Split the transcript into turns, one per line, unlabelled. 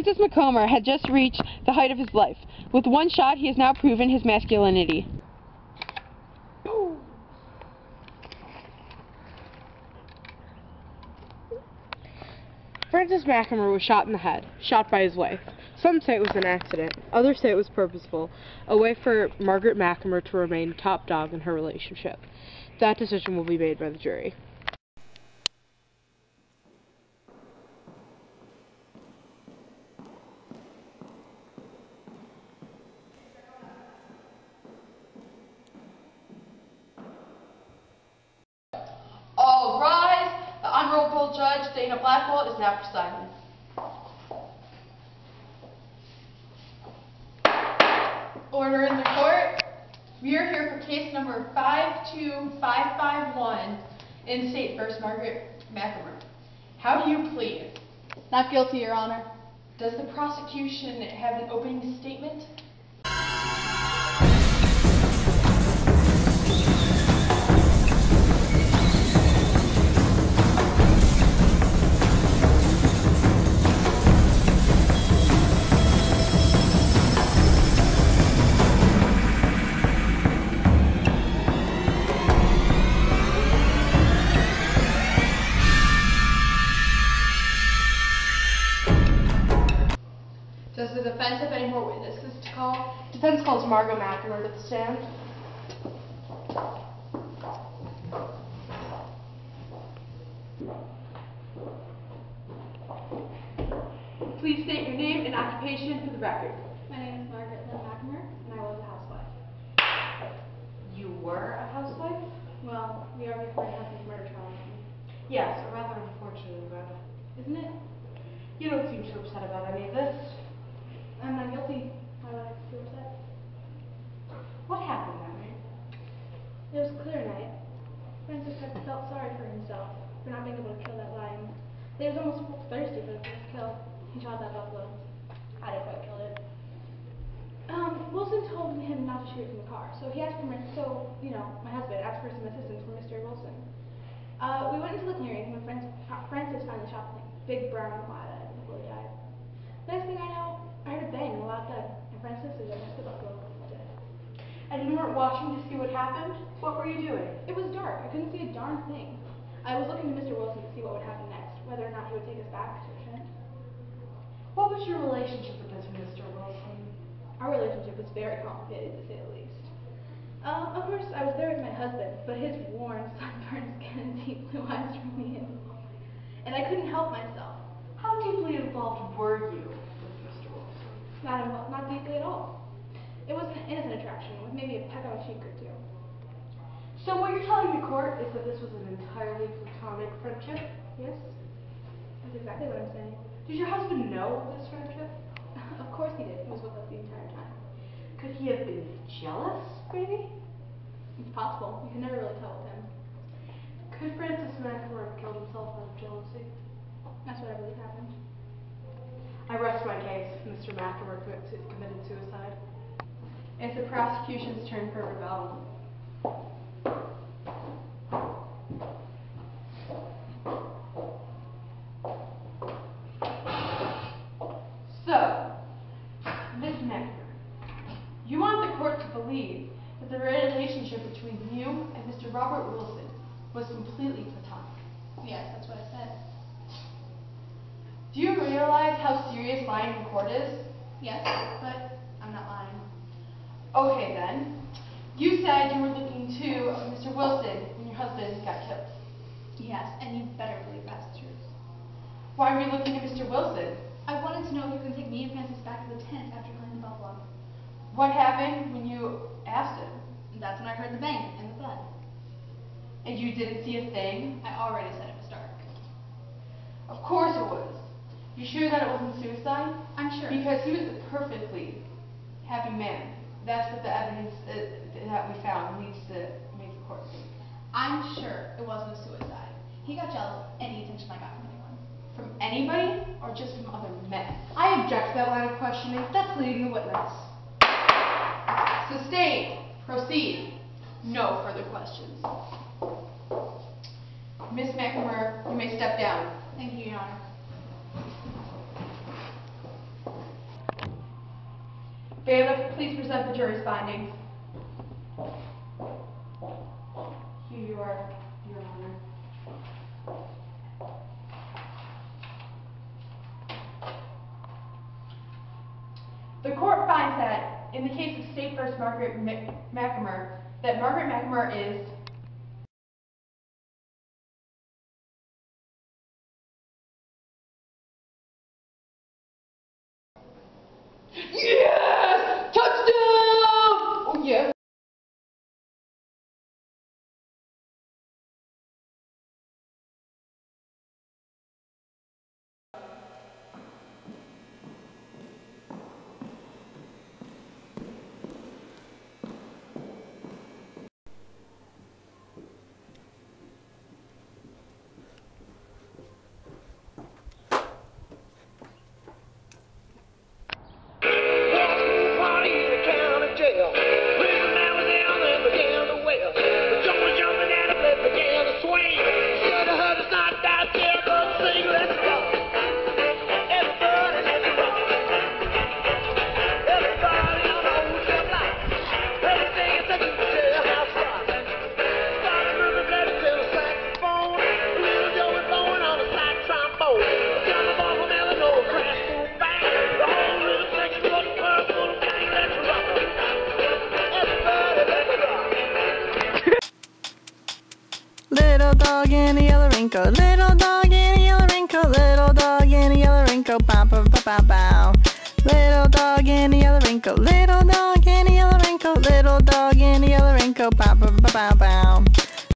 Francis Macomber had just reached the height of his life. With one shot, he has now proven his masculinity. Francis Macomber was shot in the head, shot by his wife. Some say it was an accident, others say it was purposeful, a way for Margaret Macomber to remain top dog in her relationship. That decision will be made by the jury.
All rise. The Honorable Judge Dana Blackwell is now presiding. Order in the court. We are here for case number 52551, in-state versus Margaret Macomber. How do you plead?
Not guilty, Your Honor.
Does the prosecution have an opening statement? Does the defense have any more witnesses to call?
Defense calls Margaret Macomber to the stand. Please state your name and occupation for the record.
My name is Margaret Macomber, and I was a housewife.
You were a housewife?
Well, we are before my husband's murder trial.
Yes, a rather unfortunate event.
Isn't it?
You don't seem too upset about any of this.
I'm not guilty. Why would I feel upset?
What happened that night?
It was a clear night. Francis had felt sorry for himself for not being able to kill that lion. He was almost thirsty for the first kill. He shot that buffalo. I didn't quite kill it. Wilson told him not to shoot it from the car, so he asked for my husband asked for some assistance from Mr. Wilson. We went into the clearing when Francis finally shot the thing. Big brown eye before he died. Next thing I know, I heard a bang and a loud thud, and Francis is against the buffalo dead.
And you weren't watching to see what happened? What were you doing?
It was dark. I couldn't see a darn thing. I was looking to Mr. Wilson to see what would happen next, whether or not he would take us back to Trent.
What was your relationship with Mr. Wilson?
Our relationship was very complicated, to say the least. Of course, I was there with my husband, but his worn, sunburned skin and deep blue eyes drew me in. And I couldn't help myself.
How deeply involved were you with Mr. Wilson?
Not deeply at all. It was an innocent attraction, with maybe a peck on the cheek or two.
So what you're telling the court is that this was an entirely platonic friendship?
Yes, that's exactly what I'm saying.
Did your husband know of this friendship?
Of course he did. He was with us the entire time.
Could he have been jealous, maybe?
It's possible. You can never really tell with him.
Could Francis Macomber have killed himself out of jealousy?
That's what I believe happened.
I rest my case. Mr. Macomber committed suicide.
It's the prosecution's turn for rebuttal.
So, Ms. Macomber, you want the court to believe that the relationship between you and Mr. Robert Wilson was completely platonic.
Yes, that's what I said.
Do you realize how serious lying in court is?
Yes, but I'm not lying.
Okay then. You said you were looking to Mr. Wilson when your husband got killed.
Yes, and you better believe that's the truth.
Why were you looking at Mr. Wilson?
I wanted to know if you could take me and Francis back to the tent after killing the buffalo.
What happened when you asked him?
That's when I heard the bang and the thud.
And you didn't see a thing?
I already said it was dark.
Of course it was. You sure that it wasn't suicide?
I'm sure.
Because he was a perfectly happy man. That's what the evidence that we found leads to make the court think.
I'm sure it wasn't a suicide. He got jealous of any attention I got from anyone.
From anybody or just from other men?
I object to that line of questioning. That's leading the witness.
Sustained. Proceed. No further questions. Miss Macomber, you may step down.
Thank you, Your Honor.
Bailiff, please present the jury's findings. Here you are, Your Honor. The court finds that, in the case of State v. Margaret Macomber, that Margaret Macomber is yes! Touchdown! Oh, yes.
Little dog in a yellow raincoat, little dog in a yellow raincoat, little dog in a yellow raincoat, bow bow bow bow bow. Little dog in a yellow raincoat, little dog in a yellow raincoat, little dog in a yellow raincoat, bow bow bow bow bow.